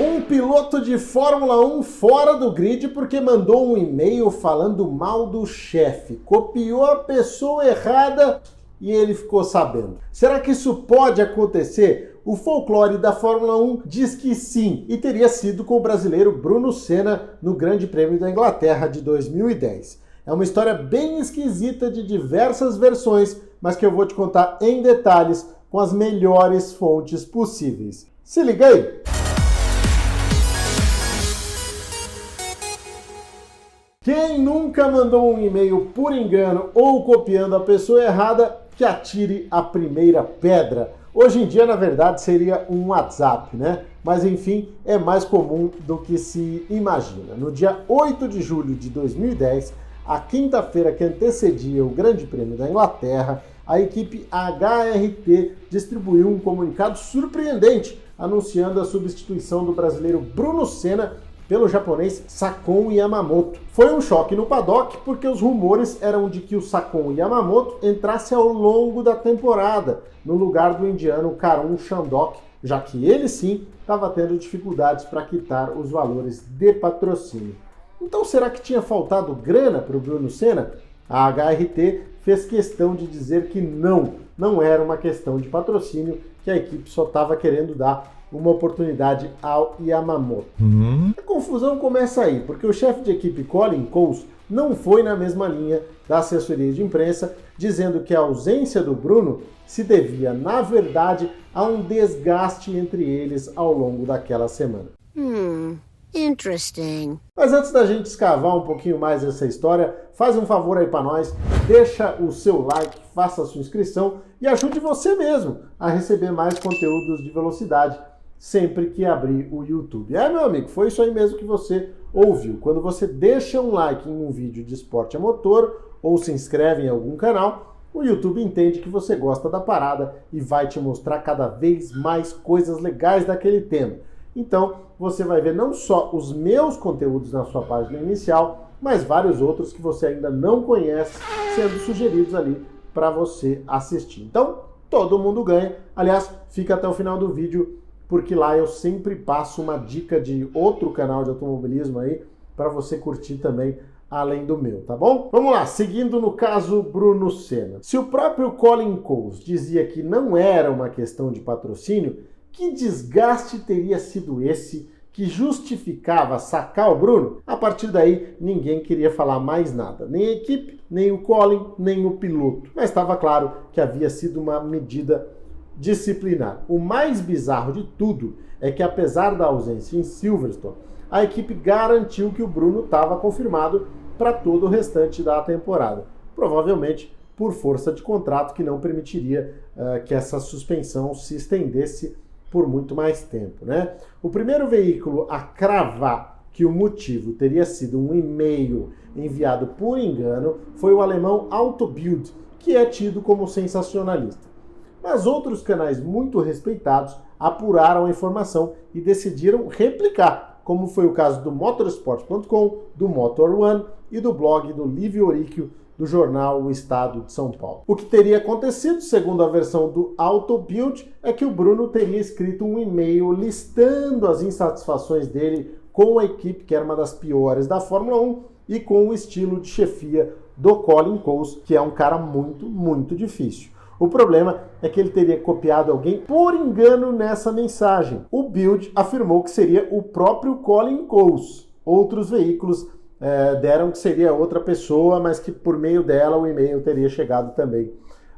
Um piloto de Fórmula 1 fora do grid porque mandou um e-mail falando mal do chefe. Copiou a pessoa errada e ele ficou sabendo. Será que isso pode acontecer? O folclore da Fórmula 1 diz que sim, e teria sido com o brasileiro Bruno Senna no Grande Prêmio da Inglaterra de 2010. É uma história bem esquisita de diversas versões, mas que eu vou te contar em detalhes com as melhores fontes possíveis. Se liga aí! Quem nunca mandou um e-mail por engano ou copiando a pessoa errada, que atire a primeira pedra. Hoje em dia, na verdade, seria um WhatsApp, né? Mas, enfim, é mais comum do que se imagina. No dia 8 de julho de 2010, a quinta-feira que antecedia o Grande Prêmio da Inglaterra, a equipe HRT distribuiu um comunicado surpreendente, anunciando a substituição do brasileiro Bruno Senna pelo japonês Sakon Yamamoto. Foi um choque no paddock porque os rumores eram de que o Sakon Yamamoto entrasse ao longo da temporada, no lugar do indiano Karun Chandhok, já que ele sim estava tendo dificuldades para quitar os valores de patrocínio. Então será que tinha faltado grana para o Bruno Senna? A HRT fez questão de dizer que não era uma questão de patrocínio, que a equipe só estava querendo dar uma oportunidade ao Yamamoto. A confusão começa aí, porque o chefe de equipe Colin Coles não foi na mesma linha da assessoria de imprensa, dizendo que a ausência do Bruno se devia, na verdade, a um desgaste entre eles ao longo daquela semana. Interesting. Mas antes da gente escavar um pouquinho mais essa história, faz um favor aí para nós, deixa o seu like, faça a sua inscrição e ajude você mesmo a receber mais conteúdos de velocidade sempre que abrir o YouTube. Meu amigo, foi isso aí mesmo que você ouviu. Quando você deixa um like em um vídeo de esporte a motor ou se inscreve em algum canal, o YouTube entende que você gosta da parada e vai te mostrar cada vez mais coisas legais daquele tema. Então, você vai ver não só os meus conteúdos na sua página inicial, mas vários outros que você ainda não conhece sendo sugeridos ali para você assistir. Então, todo mundo ganha. Aliás, fica até o final do vídeo, porque lá eu sempre passo uma dica de outro canal de automobilismo aí para você curtir também, além do meu, tá bom? Vamos lá, seguindo no caso Bruno Senna. Se o próprio Colin Coles dizia que não era uma questão de patrocínio, que desgaste teria sido esse que justificava sacar o Bruno? A partir daí, ninguém queria falar mais nada. Nem a equipe, nem o Colin, nem o piloto. Mas estava claro que havia sido uma medida disciplinar. O mais bizarro de tudo é que, apesar da ausência em Silverstone, a equipe garantiu que o Bruno estava confirmado para todo o restante da temporada. Provavelmente por força de contrato que não permitiria que essa suspensão se estendesse por muito mais tempo, né? O primeiro veículo a cravar que o motivo teria sido um e-mail enviado por engano foi o alemão Autobild, que é tido como sensacionalista. Mas outros canais muito respeitados apuraram a informação e decidiram replicar, como foi o caso do Motorsport.com, do Motor One e do blog do Livio Oricchio, do jornal O Estado de São Paulo. O que teria acontecido, segundo a versão do Autobild, é que o Bruno teria escrito um e-mail listando as insatisfações dele com a equipe, que era uma das piores da Fórmula 1, e com o estilo de chefia do Colin Coles, que é um cara muito, muito difícil. O problema é que ele teria copiado alguém por engano nessa mensagem. O Bild afirmou que seria o próprio Colin Coles. Outros veículos deram que seria outra pessoa, mas que por meio dela o e-mail teria chegado também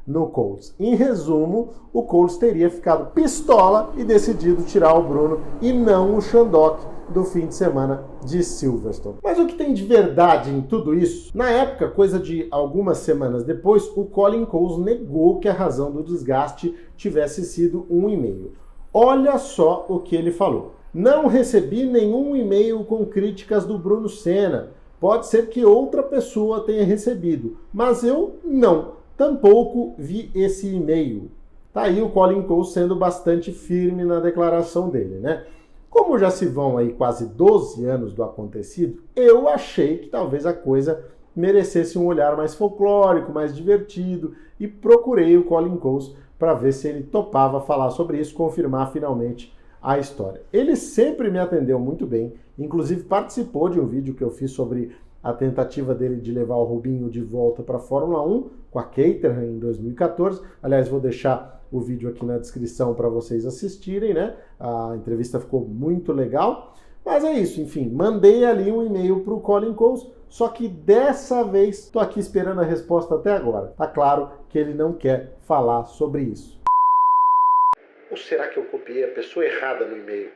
no Coles. Em resumo, o Coles teria ficado pistola e decidido tirar o Bruno e não o Chandhok do fim de semana de Silverstone. Mas o que tem de verdade em tudo isso? Na época, coisa de algumas semanas depois, o Colin Coles negou que a razão do desgaste tivesse sido um e-mail. Olha só o que ele falou. Não recebi nenhum e-mail com críticas do Bruno Senna. Pode ser que outra pessoa tenha recebido, mas eu não. Tampouco vi esse e-mail. Tá aí o Colin Coles sendo bastante firme na declaração dele, né? Como já se vão aí quase 12 anos do acontecido, eu achei que talvez a coisa merecesse um olhar mais folclórico, mais divertido, e procurei o Colin Coles para ver se ele topava falar sobre isso, confirmar finalmente a história. Ele sempre me atendeu muito bem, inclusive participou de um vídeo que eu fiz sobre a tentativa dele de levar o Rubinho de volta para a Fórmula 1 com a Caterham em 2014. Aliás, vou deixar o vídeo aqui na descrição para vocês assistirem, né? A entrevista ficou muito legal. Mas é isso, enfim, mandei ali um e-mail para o Colin Coles, só que dessa vez estou aqui esperando a resposta até agora. Tá claro que ele não quer falar sobre isso. Ou será que eu copiei a pessoa errada no e-mail?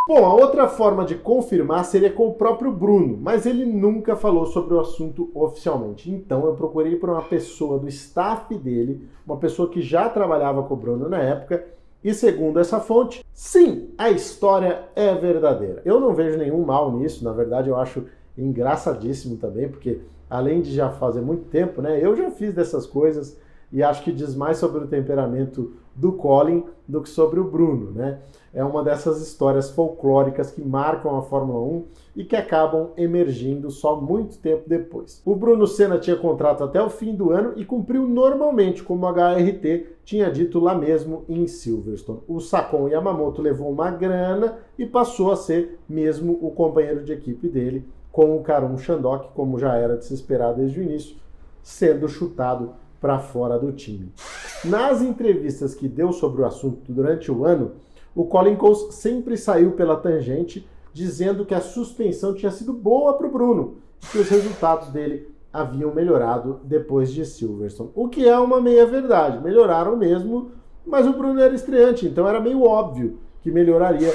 Bom, a outra forma de confirmar seria com o próprio Bruno, mas ele nunca falou sobre o assunto oficialmente. Então eu procurei por uma pessoa do staff dele, uma pessoa que já trabalhava com o Bruno na época, e segundo essa fonte, sim, a história é verdadeira. Eu não vejo nenhum mal nisso, na verdade eu acho engraçadíssimo também, porque além de já fazer muito tempo, né, eu já fiz dessas coisas e acho que diz mais sobre o temperamento do Colin do que sobre o Bruno, né? É uma dessas histórias folclóricas que marcam a Fórmula 1 e que acabam emergindo só muito tempo depois. O Bruno Senna tinha contrato até o fim do ano e cumpriu normalmente, como a HRT tinha dito lá mesmo em Silverstone. O Sakon Yamamoto levou uma grana e passou a ser mesmo o companheiro de equipe dele, com o Karun Shandok, como já era de se esperar desde o início, sendo chutado para fora do time. Nas entrevistas que deu sobre o assunto durante o ano, o Colin Coles sempre saiu pela tangente, dizendo que a suspensão tinha sido boa para o Bruno e que os resultados dele haviam melhorado depois de Silverstone. O que é uma meia-verdade. Melhoraram mesmo, mas o Bruno era estreante, então era meio óbvio que melhoraria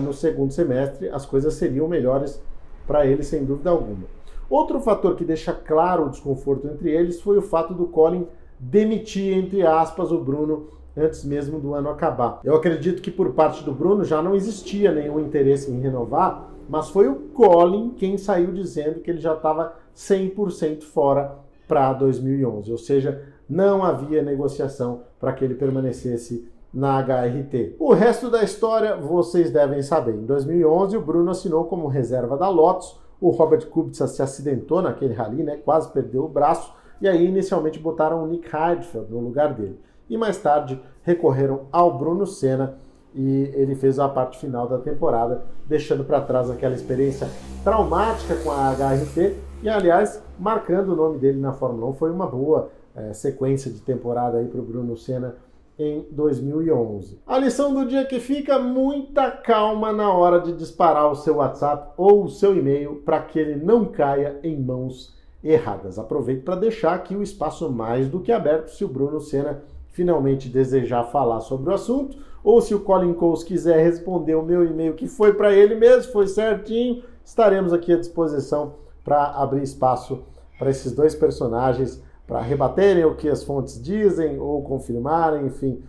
no segundo semestre, as coisas seriam melhores para ele, sem dúvida alguma. Outro fator que deixa claro o desconforto entre eles foi o fato do Colin demitir, entre aspas, o Bruno antes mesmo do ano acabar. Eu acredito que por parte do Bruno já não existia nenhum interesse em renovar, mas foi o Colin quem saiu dizendo que ele já estava 100% fora para 2011, ou seja, não havia negociação para que ele permanecesse na HRT. O resto da história vocês devem saber. Em 2011, o Bruno assinou como reserva da Lotus, o Robert Kubica se acidentou naquele rally, né, quase perdeu o braço, e aí inicialmente botaram o Nick Heidfeld no lugar dele. E mais tarde recorreram ao Bruno Senna e ele fez a parte final da temporada, deixando para trás aquela experiência traumática com a HRT e, aliás, marcando o nome dele na Fórmula 1. Foi uma boa sequência de temporada aí para o Bruno Senna em 2011. A lição do dia que fica: muita calma na hora de disparar o seu WhatsApp ou o seu e-mail para que ele não caia em mãos erradas. Aproveito para deixar aqui o espaço mais do que aberto se o Bruno Senna finalmente desejar falar sobre o assunto, ou se o Colin Coles quiser responder o meu e-mail que foi para ele mesmo, foi certinho, estaremos aqui à disposição para abrir espaço para esses dois personagens, para rebaterem o que as fontes dizem ou confirmarem, enfim,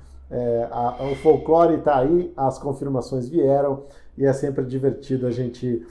o folclore está aí, as confirmações vieram e é sempre divertido a gente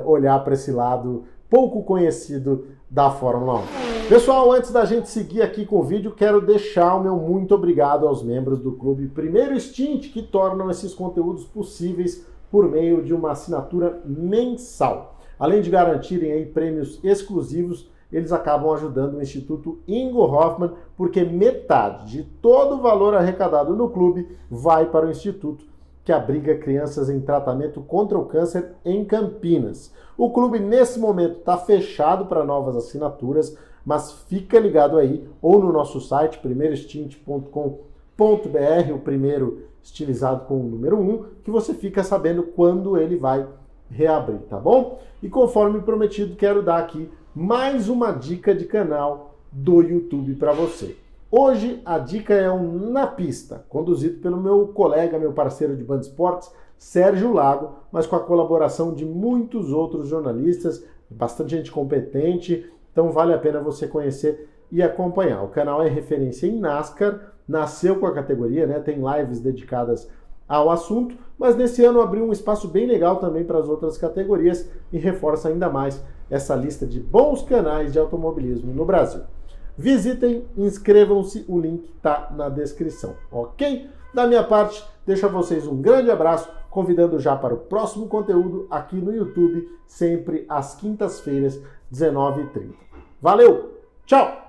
olhar para esse lado pouco conhecido da Fórmula 1. Pessoal, antes da gente seguir aqui com o vídeo, quero deixar o meu muito obrigado aos membros do Clube Primeiro Stint, que tornam esses conteúdos possíveis por meio de uma assinatura mensal. Além de garantirem aí prêmios exclusivos, eles acabam ajudando o Instituto Ingo Hoffmann, porque metade de todo o valor arrecadado no clube vai para o Instituto, que abriga crianças em tratamento contra o câncer em Campinas. O clube, nesse momento, está fechado para novas assinaturas, mas fica ligado aí, ou no nosso site, primeirostint.com.br, o primeiro estilizado com o número 1, que você fica sabendo quando ele vai reabrir, tá bom? E conforme prometido, quero dar aqui mais uma dica de canal do YouTube para você. Hoje a dica é um Na Pista, conduzido pelo meu colega, meu parceiro de Band Esportes, Sérgio Lago, mas com a colaboração de muitos outros jornalistas, bastante gente competente, então vale a pena você conhecer e acompanhar. O canal é referência em NASCAR, nasceu com a categoria, né? Tem lives dedicadas ao assunto, mas nesse ano abriu um espaço bem legal também para as outras categorias e reforça ainda mais essa lista de bons canais de automobilismo no Brasil. Visitem, inscrevam-se, o link está na descrição, ok? Da minha parte, deixo a vocês um grande abraço, convidando já para o próximo conteúdo aqui no YouTube, sempre às quintas-feiras, 19h30. Valeu, tchau!